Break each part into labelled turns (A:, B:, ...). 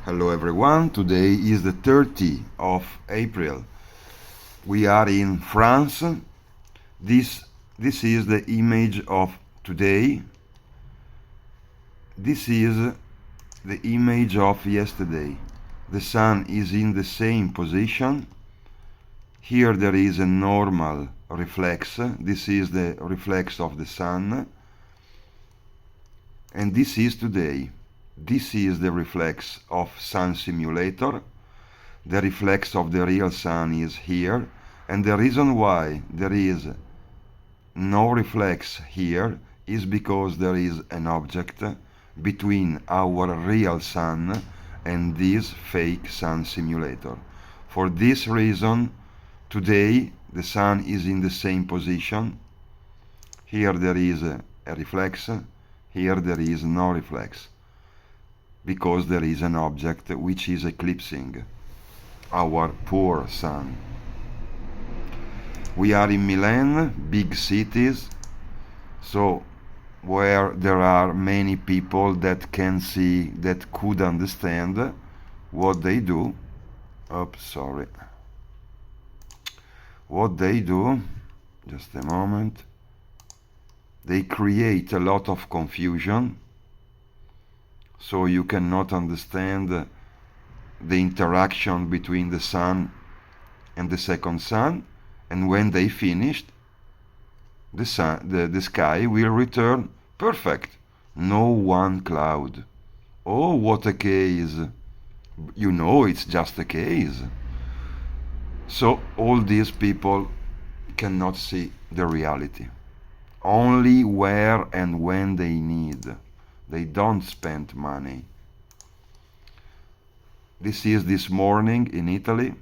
A: Hello everyone, today is the 30th of April. We are in France. This is the image of today. This is the image of yesterday. The sun is in the same position. Here there is a normal reflex. This is the reflex of the sun. And this is today. This is the reflex of Sun Simulator. The reflex of the real sun is here, and the reason why there is no reflex here is because there is an object between our real sun and this fake sun simulator. For this reason, today the sun is in the same position. Here there is a reflex, here there is no reflex, because there is an object which is eclipsing our poor sun. We are in Milan, big cities, so where there are many people that can see, that could understand what they do. Oops, sorry. What they do, just a moment, they create a lot of confusion, so you cannot understand the interaction between the sun and the second sun, and when they finished, the sky will return perfect, no one cloud. Oh, what a case! You know, it's just a case. So all these people cannot see the reality, only where and when they need. They don't spend money. This is this morning in Italy.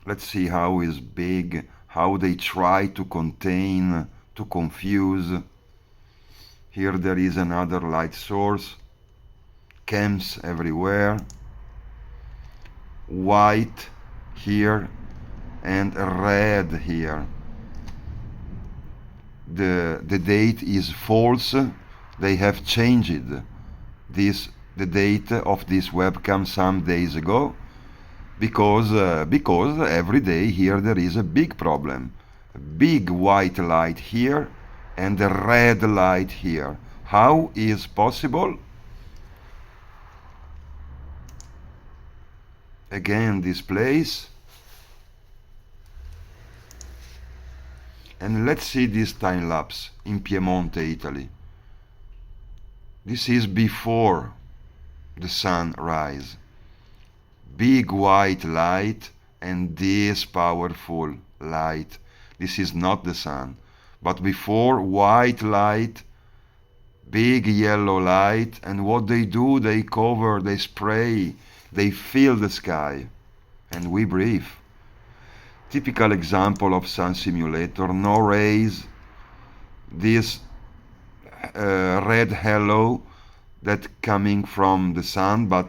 A: Let's see how is big, how they try to contain, to confuse. Here there is another light source. Camps everywhere. White here and red here. The date is false. They have changed the date of this webcam some days ago because every day here there is a big problem. A big white light here and a red light here. How is possible? Again this place. And let's see this time lapse in Piemonte, Italy. This is before the sunrise. Big white light and this powerful light. This is not the sun, but before white light, big yellow light, and what they do, they cover, they spray, they fill the sky, and we breathe. Typical example of sun simulator, no rays, this red halo that coming from the sun, but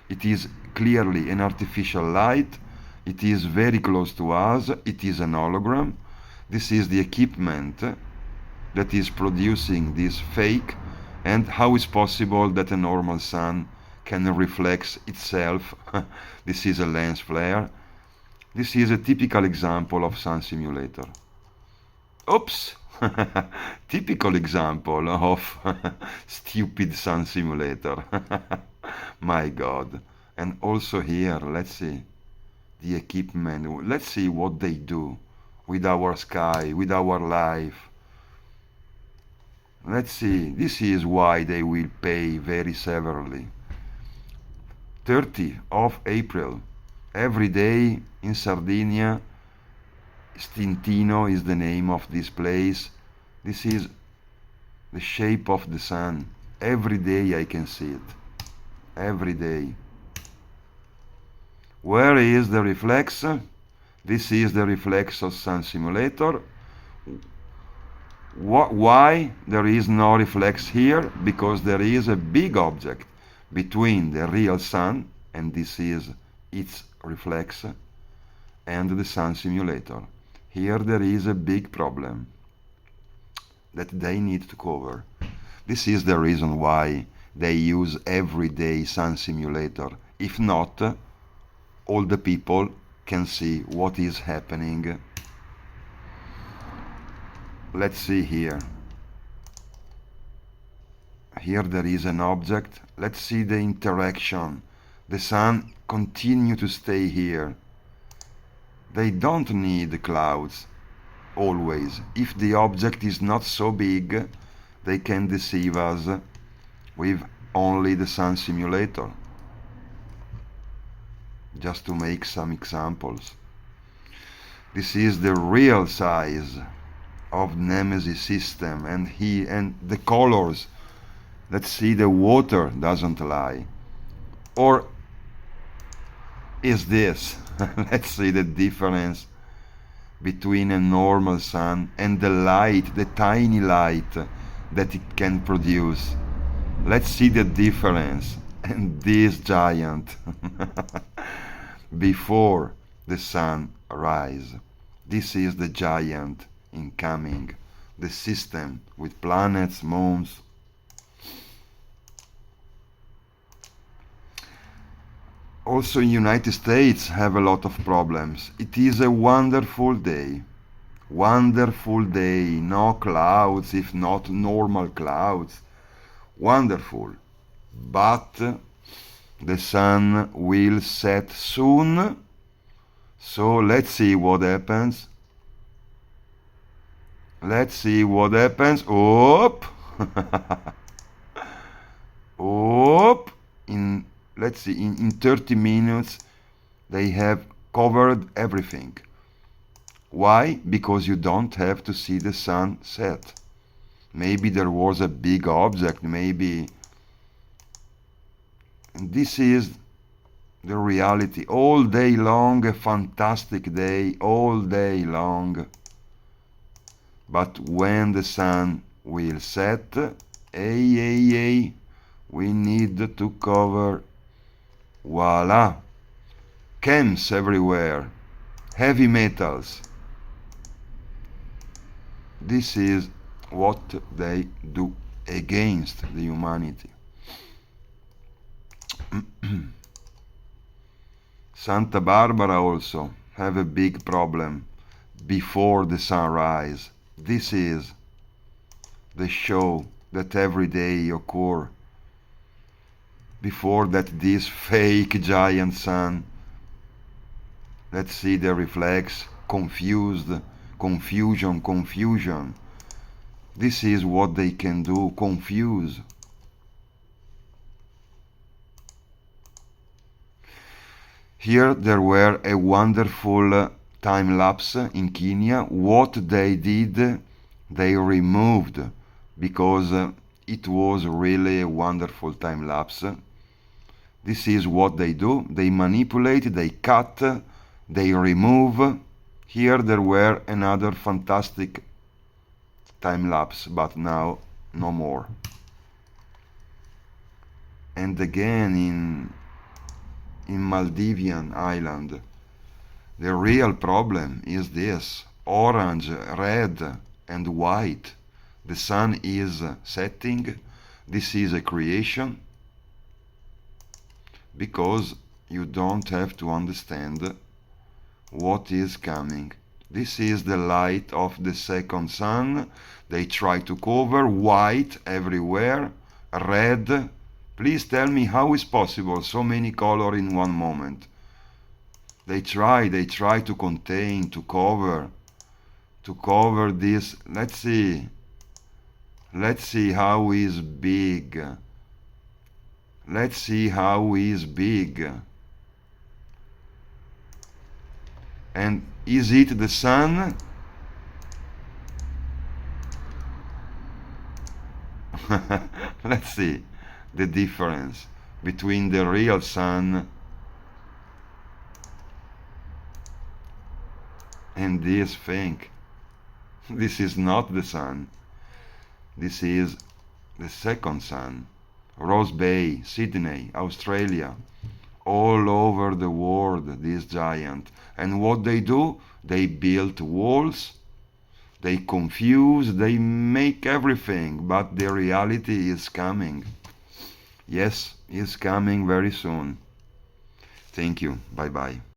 A: it is clearly an artificial light. It is very close to us. It is an hologram. This is the equipment that is producing this fake. And how is possible that a normal sun can reflect itself? This is a lens flare. This is a typical example of sun simulator. Oops! Typical example of stupid sun simulator. My God. And also here, let's see the equipment. Let's see what they do with our sky, with our life. Let's see. This is why they will pay very severely. 30th of April. Every day in Sardinia, Stintino is the name of this place. This is the shape of the sun. Every day I can see it. Every day. Where is the reflex? This is the reflex of Sun Simulator. Why there is no reflex here? Because there is a big object between the real sun, and this is its reflex, and the Sun Simulator. Here there is a big problem that they need to cover. This is the reason why they use everyday sun simulator. If not, all the people can see what is happening. Let's see here. Here there is an object. Let's see the interaction. The sun continue to stay here. They don't need clouds always. If the object is not so big, they can deceive us with only the sun simulator. Just to make some examples. This is the real size of Nemesis system, and the colors. Let's see, the water doesn't lie. Or is this? Let's see the difference between a normal sun and the light, the tiny light that it can produce. Let's see the difference. And this giant before the sun rise. This is the giant incoming, the system with planets, moons. Also in United States have a lot of problems. It is a wonderful day. Wonderful day. No clouds, if not normal clouds. Wonderful. But the sun will set soon. So let's see what happens. Let's see what happens. Oop! Oop! Let's see, in 30 minutes they have covered everything. Why? Because you don't have to see the sun set. Maybe there was a big object, maybe. And this is the reality. All day long, a fantastic day, all day long. But when the sun will set, we need to cover. Voila! Chems everywhere. Heavy metals. This is what they do against the humanity. Santa Barbara also have a big problem before the sunrise. This is the show that every day occur before that this fake giant sun. Let's see the reflex, confusion. This is what they can do, confuse. Here there were a wonderful time lapse in Kenya. What they did, they removed, because it was really a wonderful time lapse. This is what they do. They manipulate, they cut, they remove. Here there were another fantastic time lapse, but now no more. And again in Maldivian island, the real problem is this: orange, red and white. The sun is setting. This is a creation, because you don't have to understand what is coming. This is the light of the second sun. They try to cover white everywhere, red. Please tell me how is possible so many colors in one moment. They try to contain, to cover this. Let's see how is big. Let's see how is big. And is it the sun? Let's see the difference between the real sun and this thing. This is not the sun. This is the second sun. Rose Bay, Sydney, Australia, all over the world, this giant. And what they do? They build walls, they confuse, they make everything, but the reality is coming. Yes, it's coming very soon. Thank you. Bye bye.